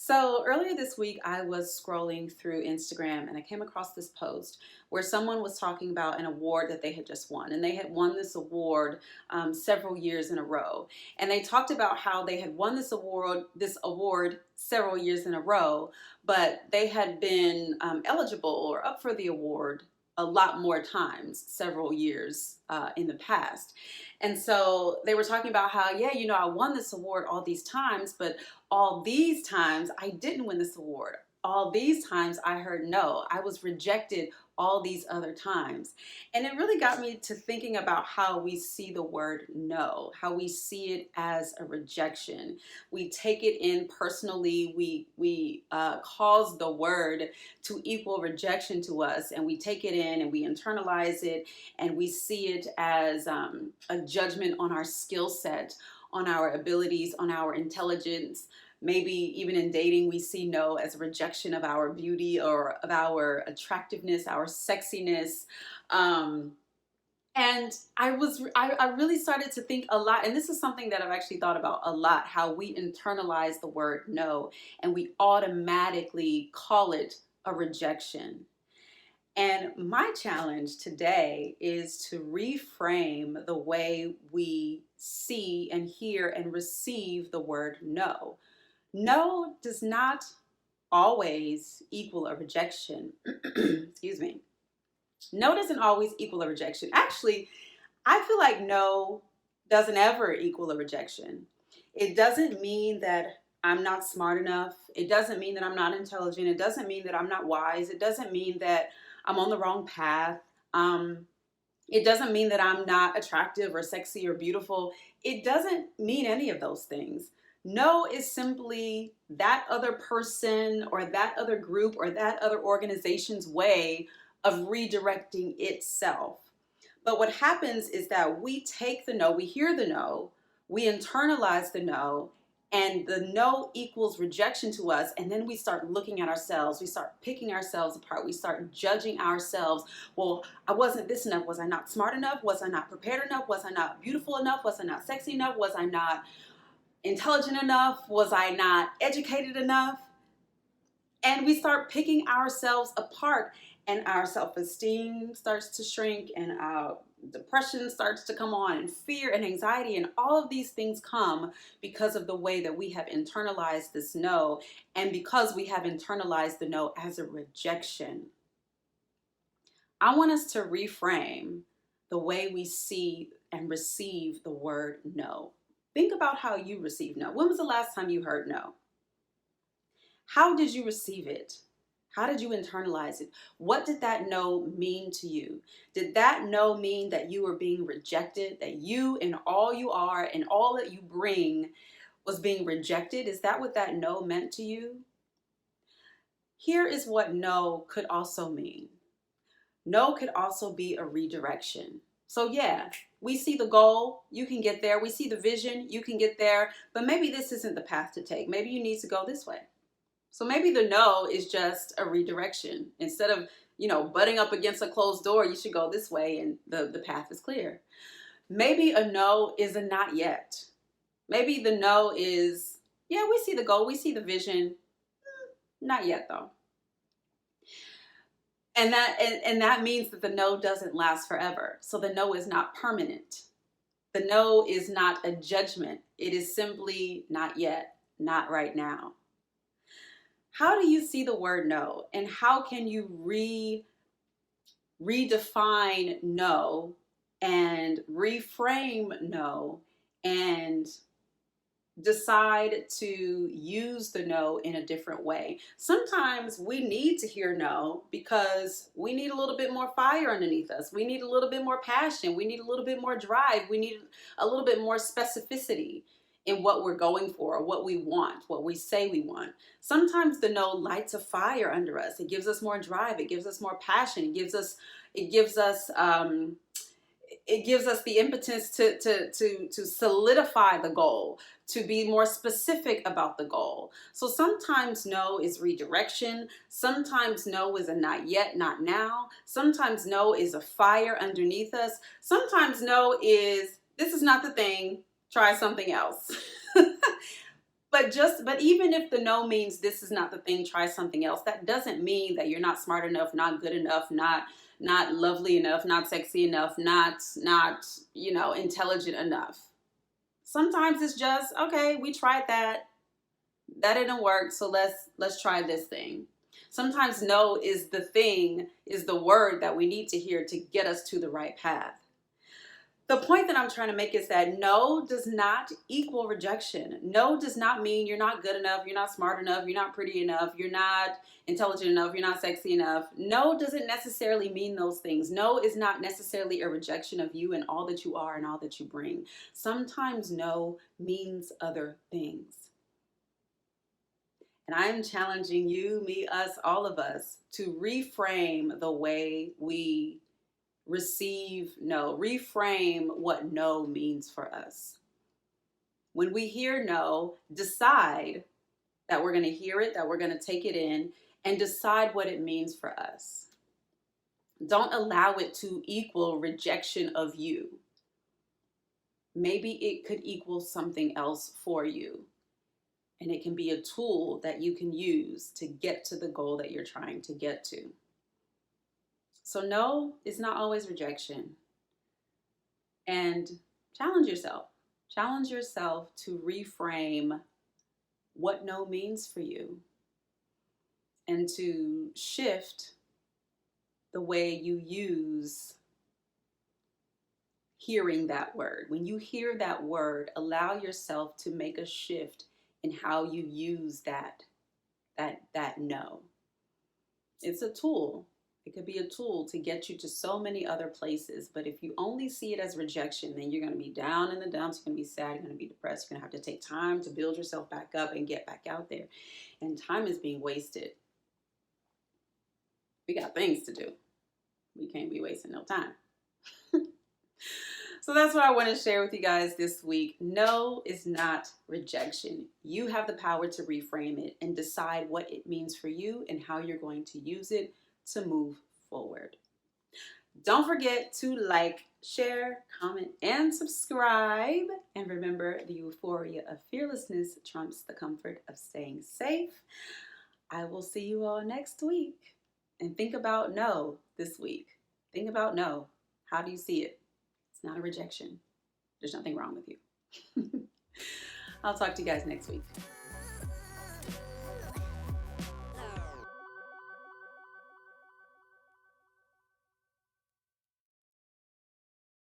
So earlier this week, I was scrolling through Instagram and I came across this post where someone was talking about an award that they had just won. And they had won this award several years in a row. And they talked about how they had won this award several years in a row, but they had been eligible or up for the award a lot more times, several years in the past. And so they were talking about how, yeah, I won this award all these times, but all these times I didn't win this award. All these times I heard no. I was rejected all these other times. And it really got me to thinking about how we see the word no, how we see it as a rejection. We take it in personally. We cause the word to equal rejection to us, and we take it in and we internalize it, and we see it as a judgment on our skill set, on our abilities, on our intelligence. Maybe even in dating, we see no as a rejection of our beauty or of our attractiveness, our sexiness. And I really started to think a lot, and this is something that I've actually thought about a lot, how we internalize the word no and we automatically call it a rejection. And my challenge today is to reframe the way we see and hear and receive the word no. No does not always equal a rejection. Excuse me. No doesn't always equal a rejection. Actually, I feel like no doesn't ever equal a rejection. It doesn't mean that I'm not smart enough. It doesn't mean that I'm not intelligent. It doesn't mean that I'm not wise. It doesn't mean that I'm on the wrong path. It doesn't mean that I'm not attractive or sexy or beautiful. It doesn't mean any of those things. No is simply that other person or that other group or that other organization's way of redirecting itself. But what happens is that we take the no, we hear the no, we internalize the no, and the no equals rejection to us. And then we start looking at ourselves, we start picking ourselves apart, we start judging ourselves. Well, I wasn't this enough. Was I not smart enough? Was I not prepared enough? Was I not beautiful enough? Was I not sexy enough? Was I not intelligent enough? Was I not educated enough? And we start picking ourselves apart, and our self-esteem starts to shrink, and our depression starts to come on, and fear and anxiety, and all of these things come because of the way that we have internalized this no, and because we have internalized the no as a rejection. I want us to reframe the way we see and receive the word no. Think about how you receive no. When was the last time you heard no? How did you receive it? How did you internalize it? What did that no mean to you? Did that no mean that you were being rejected, that you and all you are and all that you bring was being rejected? Is that what that no meant to you? Here is what no could also mean. No could also be a redirection. So yeah, we see the goal, you can get there. We see the vision, you can get there. But maybe this isn't the path to take. Maybe you need to go this way. So maybe the no is just a redirection. Instead of, butting up against a closed door, you should go this way and the path is clear. Maybe a no is a not yet. Maybe the no is, yeah, we see the goal, we see the vision. Not yet though. And that means that the no doesn't last forever. So the no is not permanent. The no is not a judgment. It is simply not yet, not right now. How do you see the word no? And how can you redefine no and reframe no and decide to use the no in a different way? Sometimes we need to hear no because we need a little bit more fire underneath us. We need a little bit more passion. We need a little bit more drive. We need a little bit more specificity in what we're going for, what we want, what we say we want. Sometimes the no lights a fire under us. It gives us more drive. It gives us more passion. It gives us the impetus to solidify the goal, to be more specific about the goal. So sometimes no is redirection. Sometimes no is a not yet, not now. Sometimes no is a fire underneath us. Sometimes no is, this is not the thing, try something else. But even if the no means this is not the thing, try something else. That doesn't mean that you're not smart enough, not good enough, not lovely enough, not sexy enough, not intelligent enough. Sometimes it's just, okay, we tried that didn't work, so let's try this thing. Sometimes no is the thing, is the word that we need to hear to get us to the right path. The point that I'm trying to make is that no does not equal rejection. No does not mean you're not good enough, you're not smart enough, you're not pretty enough, you're not intelligent enough, you're not sexy enough. No doesn't necessarily mean those things. No is not necessarily a rejection of you and all that you are and all that you bring. Sometimes no means other things. And I'm challenging you, me, us, all of us to reframe the way we receive no, reframe what no means for us. When we hear no, decide that we're going to hear it, that we're going to take it in, and decide what it means for us. Don't allow it to equal rejection of you. Maybe it could equal something else for you. And it can be a tool that you can use to get to the goal that you're trying to get to. So no is not always rejection. And challenge yourself. Challenge yourself to reframe what no means for you and to shift the way you use hearing that word. When you hear that word, allow yourself to make a shift in how you use that no. It's a tool. It could be a tool to get you to so many other places. But if you only see it as rejection, then you're going to be down in the dumps. You're going to be sad. You're going to be depressed. You're going to have to take time to build yourself back up and get back out there. And time is being wasted. We got things to do. We can't be wasting no time. So that's what I want to share with you guys this week. No is not rejection. You have the power to reframe it and decide what it means for you and how you're going to use it to move forward. Don't forget to like, share, comment, and subscribe. And remember, the euphoria of fearlessness trumps the comfort of staying safe. I will see you all next week. And think about no this week. Think about no. How do you see it? It's not a rejection. There's nothing wrong with you. I'll talk to you guys next week.